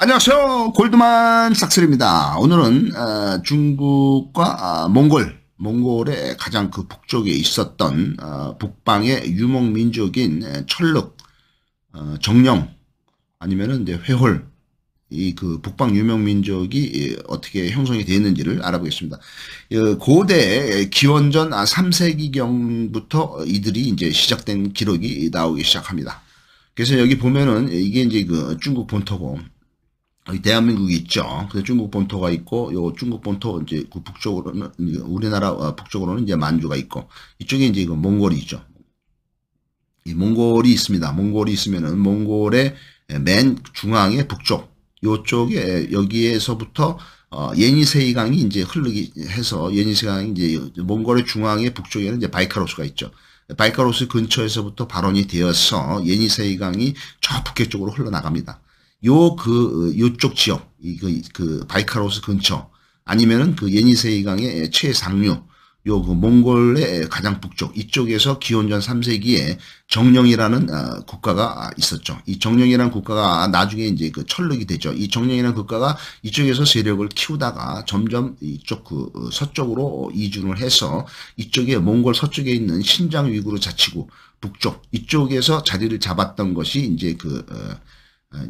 안녕하세요. 골드만 삭스입니다. 오늘은 중국과 몽골의 가장 그 북쪽에 있었던 북방의 유목민족인 철륵, 정령 아니면은 이제 회홀, 이 그 북방 유목민족이 어떻게 형성이 되었는지를 알아보겠습니다. 고대 기원전 3세기경부터 이들이 이제 시작된 기록이 나오기 시작합니다. 그래서 여기 보면은 이게 이제 그 중국 본토고, 대한민국이 있죠. 그래서 중국 본토가 있고, 요 중국 본토 이제 그 북쪽으로는, 우리나라 북쪽으로는 이제 만주가 있고, 이쪽에 이제 그 몽골이 있죠. 이 몽골이 있습니다. 몽골이 있으면은 몽골의 맨 중앙의 북쪽, 요쪽에 여기에서부터 예니세이강이 이제 흐르기 해서 예니세이강이 이제 몽골의 중앙의 북쪽에는 이제 바이카로스가 있죠. 바이카로스 근처에서부터 발원이 되어서 예니세이강이 저 북해 쪽으로 흘러나갑니다. 요쪽 지역, 그 바이카로스 근처, 아니면은 그 예니세이강의 최상류, 그 몽골의 가장 북쪽, 이쪽에서 기원전 3세기에 정령이라는 국가가 있었죠. 이 정령이라는 국가가 나중에 이제 그 철륵이 되죠. 이 정령이라는 국가가 이쪽에서 세력을 키우다가 점점 이쪽 그 서쪽으로 이주를 해서 이쪽에 몽골 서쪽에 있는 신장 위구르 자치구 북쪽, 이쪽에서 자리를 잡았던 것이 이제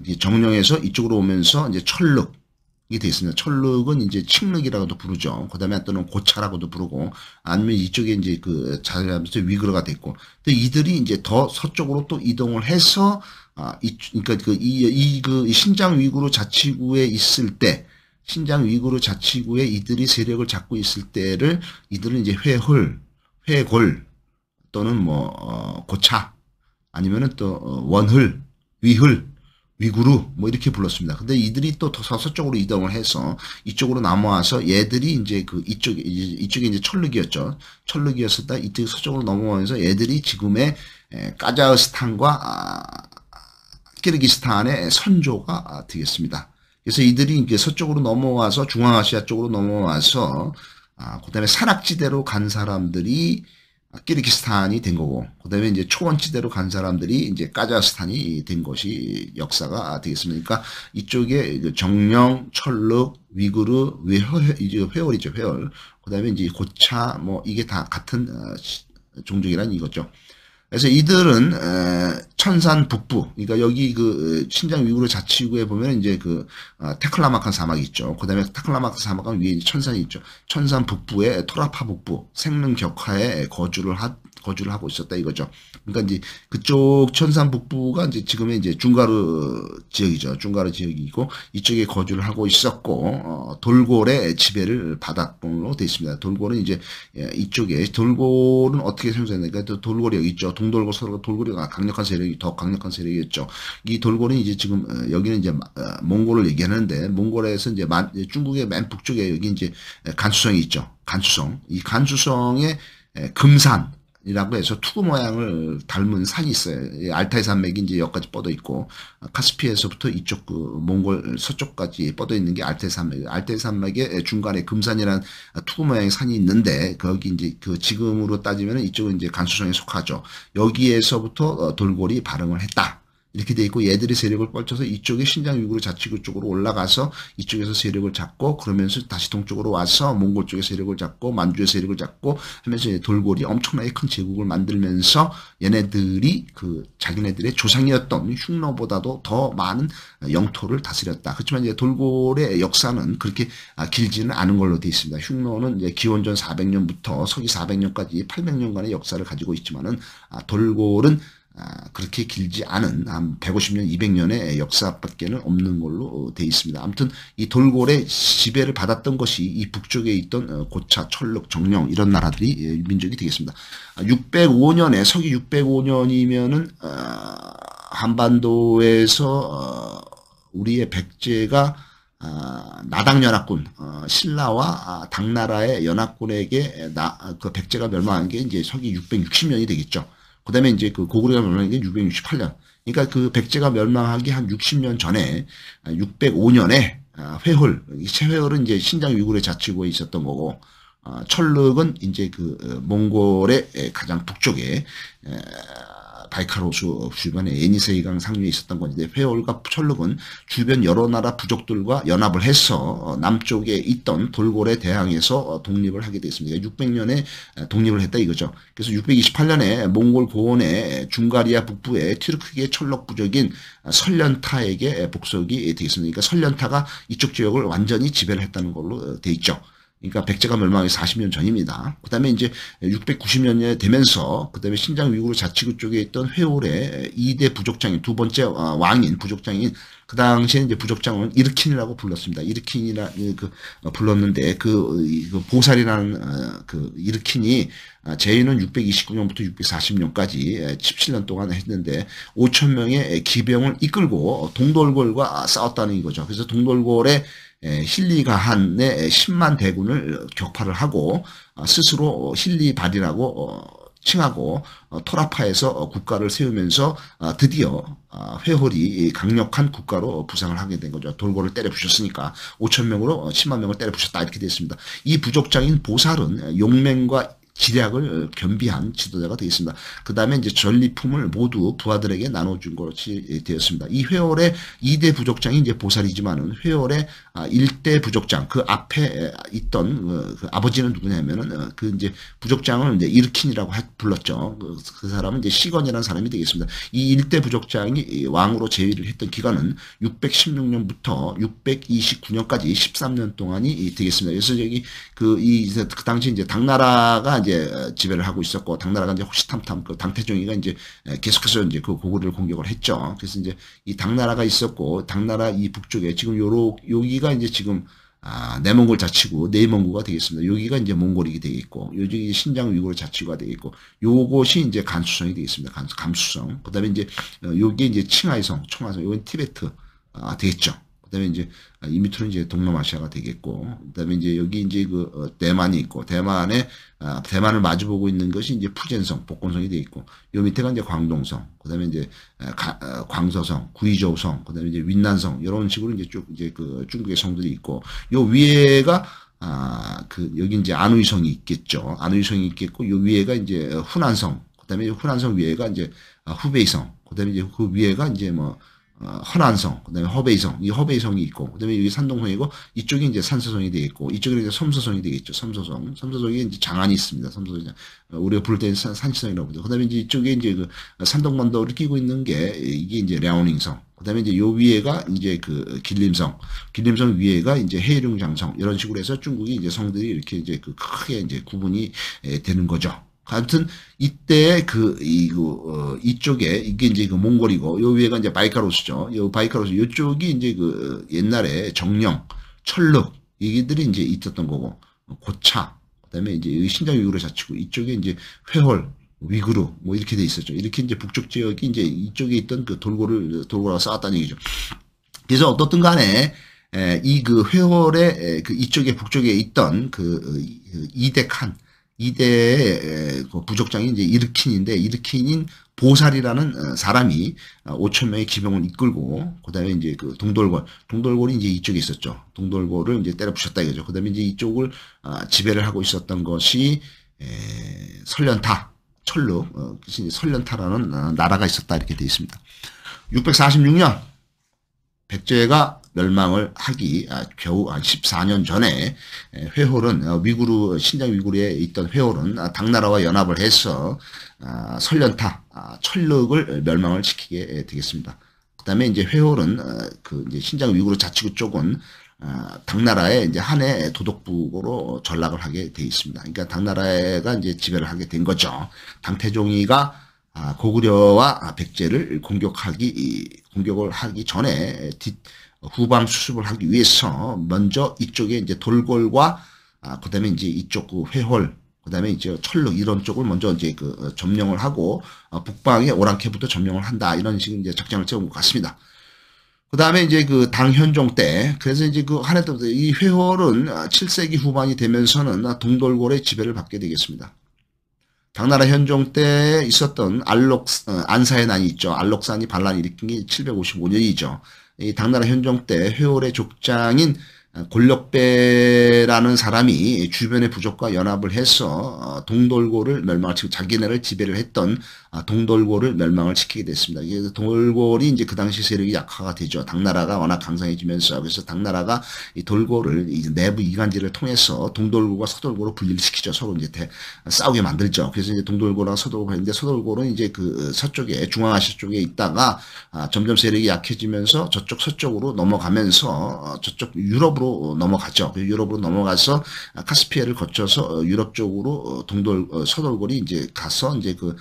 이제 정령에서 이쪽으로 오면서 이제 철륵이 되어 있습니다. 철륵은 이제 칭륵이라고도 부르죠. 그 다음에 또는 고차라고도 부르고, 아니면 이쪽에 이제 그 자리하면서 위그르가 됐고, 근데 이들이 이제 더 서쪽으로 또 이동을 해서, 그러니까 그 신장 위구르 자치구에 있을 때, 신장 위구르 자치구에 이들이 세력을 잡고 있을 때를 이들은 이제 회골 또는 뭐 고차, 아니면은 또 원흘, 위구르 뭐 이렇게 불렀습니다. 근데 이들이 또 더 서쪽으로 이동을 해서 이쪽으로 넘어와서 얘들이 이제 그 이쪽에 이제 철륵이었죠. 철륵이었었다. 이쪽 서쪽으로 넘어오면서 얘들이 지금의 카자흐스탄과 키르기스탄의 선조가 되겠습니다. 그래서 이들이 이제 서쪽으로 넘어와서 중앙아시아 쪽으로 넘어와서 그다음에 산악지대로 간 사람들이 키르기스탄이 된 거고, 그 다음에 이제 초원지대로 간 사람들이 이제 카자흐스탄이 된 것이 역사가 되겠습니다. 그러니까 이쪽에 정령, 철륵, 위구르, 이제 회월이죠, 회월. 그 다음에 이제 고차, 뭐, 이게 다 같은 종족이란 이거죠. 그래서 이들은 천산 북부, 그러니까 여기 그 신장 위구르 자치구에 보면 이제 그 테클라마칸 사막이 있죠. 그다음에 테클라마칸 사막은 위에 천산이 있죠. 천산 북부의 토라파 북부 생릉 격하에 거주를 하고 있었다 이거죠. 그러니까 이제 그쪽 천산 북부가 이제 지금의 이제 중가르 지역이죠. 중가르 지역이고 이쪽에 거주를 하고 있었고, 돌골의 지배를 받았던 걸로 되어 있습니다. 돌골은 이제 이쪽에, 돌골은 어떻게 생성했는가? 또 돌골이 여기 있죠. 동돌골, 서돌골, 돌골이 강력한 세력이, 더 강력한 세력이었죠. 이 돌골은 이제 지금 여기는 이제 몽골을 얘기하는데, 몽골에서 이제 중국의 맨 북쪽에 여기 이제 간수성이 있죠. 간수성. 이 간수성의 금산 이라고 해서 투구 모양을 닮은 산이 있어요. 알타이 산맥이 이제 여기까지 뻗어 있고, 카스피에서부터 이쪽 그 몽골 서쪽까지 뻗어 있는 게 알타이 산맥. 알타이 산맥의 중간에 금산이라는 투구 모양의 산이 있는데, 거기 이제 그 지금으로 따지면 이쪽은 이제 간수성에 속하죠. 여기에서부터 돌골이 발흥을 했다. 이렇게 돼 있고, 얘들이 세력을 펼쳐서 이쪽에 신장 위구르 자치구 쪽으로 올라가서 이쪽에서 세력을 잡고, 그러면서 다시 동쪽으로 와서 몽골 쪽에 세력을 잡고, 만주의 세력을 잡고 하면서 돌골이 엄청나게 큰 제국을 만들면서 얘네들이 그 자기네들의 조상이었던 흉노보다도 더 많은 영토를 다스렸다. 그렇지만 이제 돌골의 역사는 그렇게 길지는 않은 걸로 되어 있습니다. 흉노는 이제 기원전 400년부터 서기 400년까지 800년간의 역사를 가지고 있지만은, 돌골은 그렇게 길지 않은 한 150년, 200년의 역사밖에는 없는 걸로 되어 있습니다. 아무튼 이 돌골의 지배를 받았던 것이 이 북쪽에 있던 고차, 철륵, 정령 이런 나라들이 민족이 되겠습니다. 605년에 서기 605년이면은 한반도에서 우리의 백제가 나당연합군, 신라와 당나라의 연합군에게 그 백제가 멸망한 게 이제 서기 660년이 되겠죠. 그 다음에 이제 그 고구려가 멸망한 게 668년. 그러니까 그 백제가 멸망하기 한 60년 전에 605년에 회홀, 회홀은 이제 신장 위구르 자치구에 있었던 거고, 철륵은 이제 그 몽골의 가장 북쪽에 바이카로스 주변에 예니세이강 상류에 있었던 건데 회월과 철룩은 주변 여러 나라 부족들과 연합을 해서 남쪽에 있던 돌고래 대항에서 독립을 하게 됐습니다. 600년에 독립을 했다 이거죠. 그래서 628년에 몽골 고원의 중가리아 북부의 튀르크계 철록 부족인 설련타에게 복속이 되겠습니다. 그러니까 설련타가 이쪽 지역을 완전히 지배를 했다는 걸로 돼 있죠. 그러니까 백제가 멸망하기 40년 전입니다. 그 다음에 이제 690년에 되면서 그 다음에 신장 위구르 자치구 쪽에 있던 회올의 2대 부족장인 두 번째 왕인 부족장인 그 당시에 이제 부족장은 이르킨이라고 불렀습니다. 이르킨이라 불렀는데 그 보살이라는 그 이르킨이 제위는 629년부터 640년까지 17년 동안 했는데 5천 명의 기병을 이끌고 동돌골과 싸웠다는 이거죠. 그래서 동돌골의 힐리가한의 10만 대군을 격파를 하고 스스로 힐리발이라고 칭하고 토라파에서 국가를 세우면서 드디어 회홀이 강력한 국가로 부상을 하게 된 거죠. 돌고를 때려 부셨으니까 5천 명으로 10만 명을 때려 부셨다 이렇게 됐습니다. 이 부족장인 보살은 용맹과 지략을 겸비한 지도자가 되겠습니다. 그 다음에 이제 전리품을 모두 부하들에게 나눠준 것이 되었습니다. 이 회월의 2대 부족장이 이제 보살이지만은 회월의 1대 부족장, 그 앞에 있던 그 아버지는 누구냐면은 그 이제 부족장을 이제 이르킨이라고 불렀죠. 그 사람은 이제 시건이라는 사람이 되겠습니다. 이 1대 부족장이 왕으로 제위를 했던 기간은 616년부터 629년까지 13년 동안이 되겠습니다. 그래서 여기 그 당시 이제 당나라가 이제 지배를 하고 있었고 당나라가 이제 호시탐탐 그 당태종이가 이제 계속해서 이제 그 고구려를 공격을 했죠. 그래서 이제 이 당나라가 있었고 당나라 이 북쪽에 지금 여기가 이제 지금 내몽골 자치구 내몽구가 되겠습니다. 여기가 이제 몽골이 되겠고 여기 신장 위구르 자치구가 되겠고 요것이 이제 간수성이 되겠습니다. 감수성. 그다음에 이제 여기 이제 칭하이성, 청하성, 요건 티베트 되겠죠. 그다음에 이제 이 밑으로 이제 동남아시아가 되겠고, 그다음에 이제 여기 이제 그 대만이 있고, 대만을 마주보고 있는 것이 이제 푸젠성, 복건성이 돼 있고, 요 밑에가 이제 광동성, 그다음에 이제 광서성, 구이저우성, 그다음에 이제 윈난성 이런 식으로 이제 쭉 이제 그 중국의 성들이 있고, 요 위에가 여기 이제 안우이성이 있겠죠. 안우이성이 있겠고, 요 위에가 이제 후난성, 그다음에 후난성 위에가 이제 후베이성, 그다음에 이제 그 위에가 이제 뭐 허난성, 그 다음에 허베이성, 이 허베이성이 있고, 그 다음에 여기 산동성이고, 이쪽이 이제 산서성이 되겠고, 이쪽이 이제 섬서성이 되겠죠. 섬서성이 이제 장안이 있습니다. 섬서성이. 우리가 부를 때는 산시성이라고 부르죠. 그 다음에 이제 이쪽에 이제 그 산동반도를 끼고 있는 게, 이게 이제 랴오닝성. 그 다음에 이제 요 위에가 이제 그 길림성 위에가 이제 해룡장성, 이런 식으로 해서 중국이 이제 성들이 이렇게 이제 그 크게 이제 구분이 되는 거죠. 아무튼 이때 이쪽에 이게 이제 그 몽골이고 요 위에가 이제 바이카로스죠. 요 바이카로스 요쪽이 이제 그 옛날에 정령, 철륵 이들이 이제 있었던 거고 고차 그다음에 이제 신장 위구르 자치구 이쪽에 이제 회홀, 위구르 뭐 이렇게 돼 있었죠. 이렇게 이제 북쪽 지역이 이제 이쪽에 있던 그 돌고라가 쌓았다는 얘기죠. 그래서 어떻든 간에 이 그 회홀의 그 이쪽에 북쪽에 있던 그 이대 그 부족장이 이제 이르킨인데 이르킨인 보살이라는 사람이 5천 명의 기병을 이끌고 그다음에 이제 그 동돌골이 이제 이쪽에 있었죠. 동돌골을 이제 때려 부셨다 이거죠. 그다음에 이제 이쪽을 지배를 하고 있었던 것이 설련타, 철루, 설련타라는 나라가 있었다 이렇게 되어 있습니다. 646년 백제가 멸망을 하기 겨우 한 14년 전에 회홀은 신장 위구르에 있던 회홀은 당나라와 연합을 해서 설련타, 철륵을 멸망을 시키게 되겠습니다. 그다음에 이제 회홀은 그 이제 신장 위구르 자치구 쪽은 당나라의 이제 한해 도독부로 전락을 하게 돼 있습니다. 그러니까 당나라가 이제 지배를 하게 된 거죠. 당태종이가 고구려와 백제를 공격을 하기 전에 후방 수습을 하기 위해서 먼저 이쪽에 이제 돌골과 그다음에 이제 이쪽 그 회홀 그다음에 이제 철륵 이런 쪽을 먼저 이제 그 점령을 하고 북방의 오랑캐부터 점령을 한다 이런 식의 이제 작전을 세운 것 같습니다. 그다음에 이제 그 당현종 때 그래서 이제 그 한 해 때부터 이 회홀은 7세기 후반이 되면서는 동돌골의 지배를 받게 되겠습니다. 당나라 현종 때 있었던 안사의 난이 있죠. 알록산이 반란을 일으킨 게 755년이죠. 이 당나라 현종 때 회홀의 족장인 골력배라는 사람이 주변의 부족과 연합을 해서 동돌고를 멸망시키고 자기네를 지배를 했던 동돌고를 멸망을 시키게 됐습니다. 동돌골이 이제 그 당시 세력이 약화가 되죠. 당나라가 워낙 강성해지면서 그래서 당나라가 이 돌고를 이제 내부 이간질을 통해서 동돌고가 서돌고로 분리를 시키죠. 서로 이제 싸우게 만들죠. 그래서 이제 동돌고랑 서돌고가 있는데 서돌고는 이제 그 서쪽에 중앙아시아 쪽에 있다가 점점 세력이 약해지면서 저쪽 서쪽으로 넘어가면서 저쪽 유럽으로 넘어가죠. 유럽으로 넘어가서 카스피해를 거쳐서 유럽 쪽으로 서돌골이 이제 가서 이제 그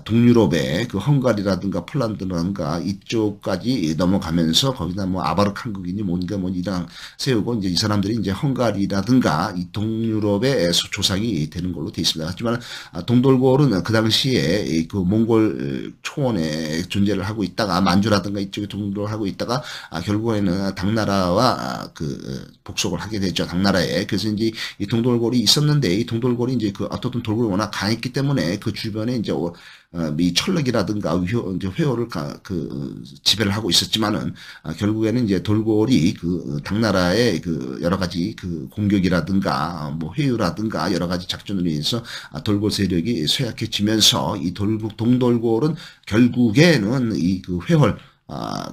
동유럽의 그 헝가리라든가 폴란드라든가 이쪽까지 넘어가면서 거기다 뭐 아바르 한국인이 뭔가 뭐 이랑 세우고 이제 이 사람들이 이제 헝가리라든가 이 동유럽의 조상이 되는 걸로 되어 있습니다. 하지만 동돌골은 그 당시에 그 몽골 초원에 존재를 하고 있다가 만주라든가 이쪽에 동돌을 하고 있다가 결국에는 당나라와 그 복속을 하게 되죠. 당나라에. 그래서 이제 이 동돌골이 있었는데 이 동돌골이 이제 그 어떤 돌골이 워낙 강했기 때문에 그 주변에 이제 이 철력이라든가 회오를 지배를 하고 있었지만은 결국에는 이제 돌골이 그 당나라의 그 여러 가지 그 공격이라든가 뭐 회유라든가 여러 가지 작전으로 인해서 돌골 세력이 쇠약해지면서 이 동돌골은 결국에는 이 그 회월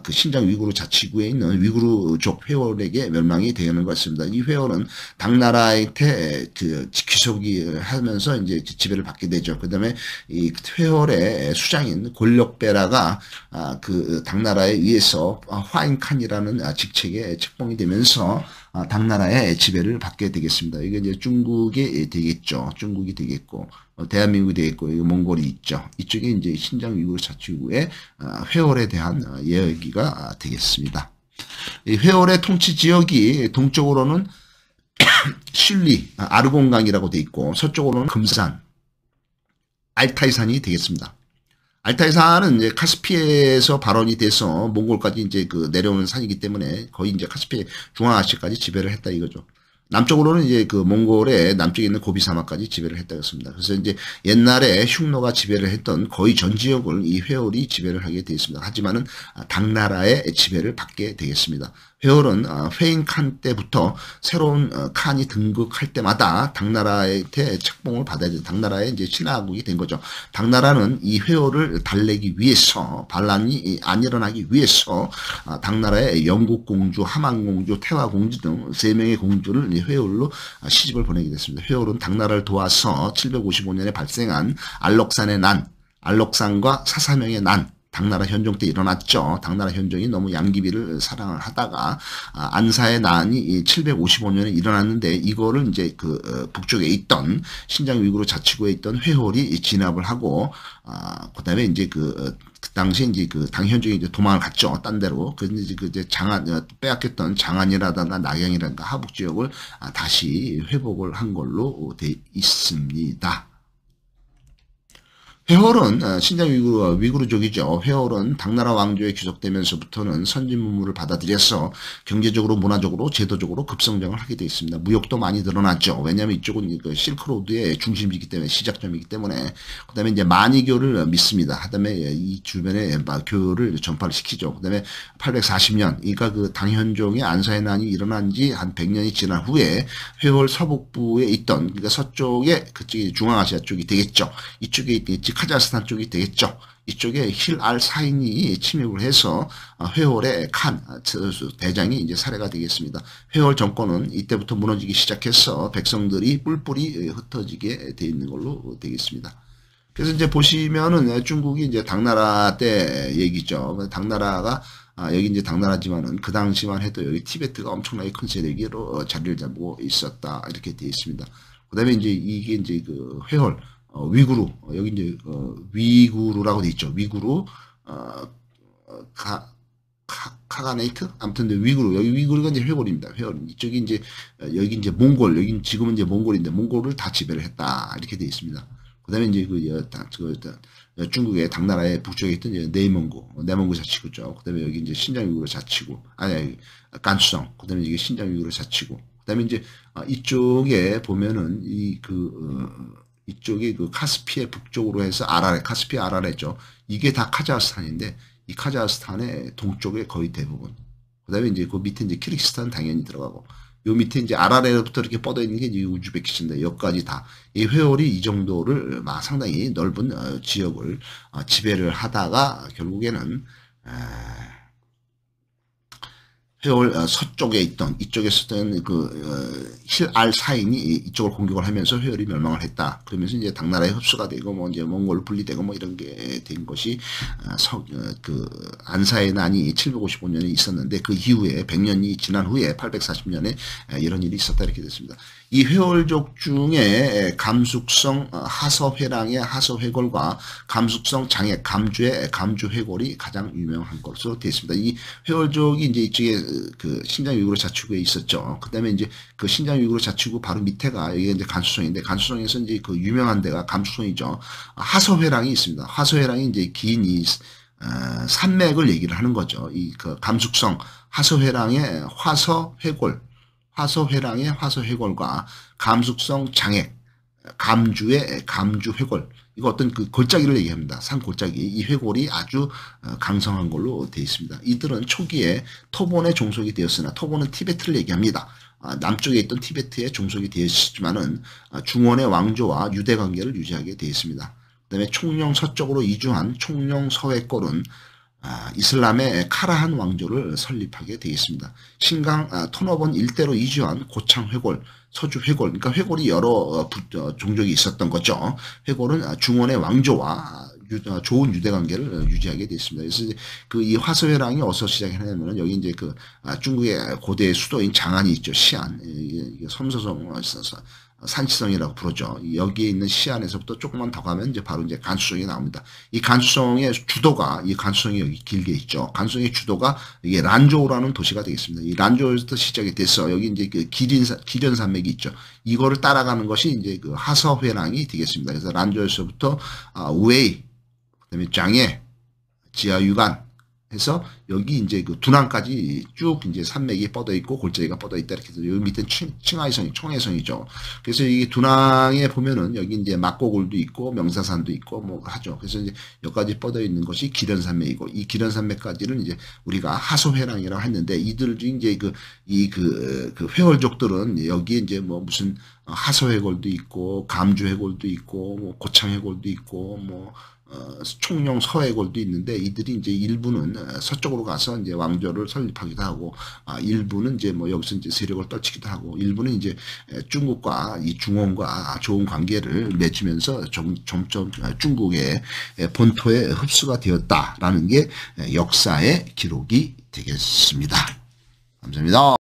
그 신장 위구르 자치구에 있는 위구르족 회원에게 멸망이 되는 것입니다. 이 회원은 당나라한테 그 귀속이 하면서 이제 지배를 받게 되죠. 그 다음에 이 회원의 수장인 골력베라가 그 당나라에 의해서 화인칸이라는 직책에 책봉이 되면서 당나라의 지배를 받게 되겠습니다. 이게 이제 중국이 되겠죠. 중국이 되겠고, 대한민국이 되겠고, 몽골이 있죠. 이쪽에 이제 신장 위구르 자치구의 회월에 대한 이야기가 되겠습니다. 이 회월의 통치 지역이 동쪽으로는 실리, 아르곤강이라고 되어 있고, 서쪽으로는 금산, 알타이산이 되겠습니다. 알타이산은 이제 카스피에서 발원이 돼서 몽골까지 이제 그 내려오는 산이기 때문에 거의 이제 카스피 중앙아시아까지 지배를 했다 이거죠. 남쪽으로는 이제 그 몽골의 남쪽에 있는 고비 사막까지 지배를 했다고 했습니다. 그래서 이제 옛날에 흉노가 지배를 했던 거의 전 지역을 이 회월이 지배를 하게 되어 있습니다. 하지만은 당나라의 지배를 받게 되겠습니다. 회월은 회인칸 때부터 새로운 칸이 등극할 때마다 당나라한테 책봉을 받아야 돼요. 당나라의 이제 신하국이 된 거죠. 당나라는 이 회월을 달래기 위해서 반란이 안 일어나기 위해서 당나라의 영국공주, 함안공주, 태화공주 등 3명의 공주를 회월로 시집을 보내게 됐습니다. 회월은 당나라를 도와서 755년에 발생한 알록산의 난, 알록산과 사사명의 난, 당나라 현종 때 일어났죠. 당나라 현종이 너무 양귀비를 사랑을 하다가 안사의 난이 755년에 일어났는데 이거를 이제 그 북쪽에 있던 신장 위구르 자치구에 있던 회홀이 진압을 하고 그다음에 이제 그 당시 이제 그 당현종이 이제 도망을 갔죠. 딴 데로. 그래서 이제 그 장안 빼앗겼던 장안이라든가 낙양이라든가 하북 지역을 다시 회복을 한 걸로 돼 있습니다. 회월은 신장 위구르족이죠. 회월은 당나라 왕조에 귀속되면서부터는 선진 문물을 받아들여서 경제적으로 문화적으로 제도적으로 급성장을 하게 되어 있습니다. 무역도 많이 늘어났죠. 왜냐하면 이쪽은 그 실크로드의 중심이기 때문에 시작점이기 때문에 그다음에 이제 만이교를 믿습니다. 그다음에 이 주변에 교를 전파를 시키죠. 그다음에 840년 그러니까 그 당현종의 안사의 난이 일어난 지 한 100년이 지난 후에 회월 서북부에 있던 그러니까 서쪽에 그쪽이 중앙아시아 쪽이 되겠죠. 이쪽에 있겠지. 카자흐스탄 쪽이 되겠죠. 이쪽에 힐알 사인이 침입을 해서 회월의 칸 대장이 이제 살해가 되겠습니다. 회월 정권은 이때부터 무너지기 시작해서 백성들이 뿔뿔이 흩어지게 돼 있는 걸로 되겠습니다. 그래서 이제 보시면은 중국이 이제 당나라 때 얘기죠. 당나라가 여기 이제 당나라지만은 그 당시만 해도 여기 티베트가 엄청나게 큰 세력으로 자리를 잡고 있었다 이렇게 되어 있습니다. 그다음에 이제 이게 이제 그 회월 위구르 여기 이제 위구르라고 돼 있죠. 위구르 카가네이트 아무튼 위구르 여기 위구르가 이제 회월입니다. 회월 이쪽이 이제 여기 이제 몽골 여기 지금은 이제 몽골인데 몽골을 다 지배를 했다 이렇게 돼 있습니다. 그다음에 이제 중국의 당나라의 북쪽에 있던 이제 내몽고 자치구죠. 그다음에 여기 이제 신장 위구르 자치구 아니 간수성 그다음에 이게 신장 위구르 자치구 그다음에 이제 이쪽에 보면은 이쪽이 그 카스피의 북쪽으로 해서 카스피 아라레죠. 이게 다 카자흐스탄인데 이 카자흐스탄의 동쪽에 거의 대부분. 그다음에 이제 그 밑에 이제 키르기스탄 당연히 들어가고 요 밑에 이제 아라레로부터 이렇게 뻗어 있는 게 이제 우즈베키스탄인데 여기까지 다 이 회월이 이 정도를 상당히 넓은 지역을 지배를 하다가 결국에는 회월 서쪽에 있던 이쪽에 있었던 그 힐알 사인이 이쪽을 공격을 하면서 회월이 멸망을 했다. 그러면서 이제 당나라에 흡수가 되고 뭐 이제 몽골 분리되고 뭐 이런 게 된 것이 그 안사의 난이 755년에 있었는데 그 이후에 100년이 지난 후에 840년에 이런 일이 있었다 이렇게 됐습니다. 이 회월족 중에 감숙성 하서회랑의 하서회골과 감숙성 장액 감주의 감주회골이 가장 유명한 것으로 되어 있습니다. 이 회월족이 이제 이쪽에 그 신장 위구르 자치구에 있었죠. 그 다음에 이제 그 신장 위구르 자치구 바로 밑에가 여기가 이제 간수성인데 간수성에서 이제 그 유명한 데가 감수성이죠. 하서회랑이 있습니다. 하서회랑이 이제 긴 이 산맥을 얘기를 하는 거죠. 이 그 감숙성 하서회랑의 화서회골 화서회랑의 화서회골과 감숙성 장액, 감주의 감주회골, 이거 어떤 그 골짜기를 얘기합니다. 산 골짜기. 이 회골이 아주 강성한 걸로 되어 있습니다. 이들은 초기에 토본에 종속이 되었으나 토본은 티베트를 얘기합니다. 남쪽에 있던 티베트에 종속이 되었지만은 중원의 왕조와 유대 관계를 유지하게 되어 있습니다. 그 다음에 총령 서쪽으로 이주한 총령 서회골은 이슬람의 카라한 왕조를 설립하게 되겠습니다. 신강 토너본 일대로 이주한 고창 회골, 서주 회골, 그러니까 회골이 여러 종족이 있었던 거죠. 회골은 중원의 왕조와 좋은 유대 관계를 유지하게 되었습니다. 그래서 그 이 화서회랑이 어디서 시작했냐면 여기 이제 그 중국의 고대 수도인 장안이 있죠. 시안, 섬서성 산시성이라고 부르죠. 여기에 있는 시안에서부터 조금만 더 가면 이제 바로 이제 간수성이 나옵니다. 이 간수성의 주도가 이 간수성이 여기 길게 있죠. 간수성의 주도가 이게 란조우라는 도시가 되겠습니다. 이 란조우에서 시작이 돼서 여기 이제 그 기련산맥이 있죠. 이거를 따라가는 것이 이제 그 하서회랑이 되겠습니다. 그래서 란조우에서부터 웨이, 그다음에 장애, 지하유간 해서 여기 이제 그 두낭까지 쭉 이제 산맥이 뻗어 있고 골짜기가 뻗어 있다 이렇게 해서 여기 밑에 칭하이성이 청해성이죠. 그래서 이 두낭에 보면은 여기 이제 막고골도 있고 명사산도 있고 뭐 하죠. 그래서 이제 여기까지 뻗어 있는 것이 기련산맥이고 이 기련산맥까지는 이제 우리가 하소회랑이라고 했는데 이들 중 이제 그 회월족들은 여기에 이제 뭐 무슨 하소회골도 있고 감주회골도 있고 뭐 고창회골도 있고 뭐 총령 서해골도 있는데 이들이 이제 일부는 서쪽으로 가서 이제 왕조를 설립하기도 하고 일부는 이제 뭐 여기서 이제 세력을 떨치기도 하고 일부는 이제 중국과 이 중원과 좋은 관계를 맺으면서 점점 중국의 본토에 흡수가 되었다라는 게 역사의 기록이 되겠습니다. 감사합니다.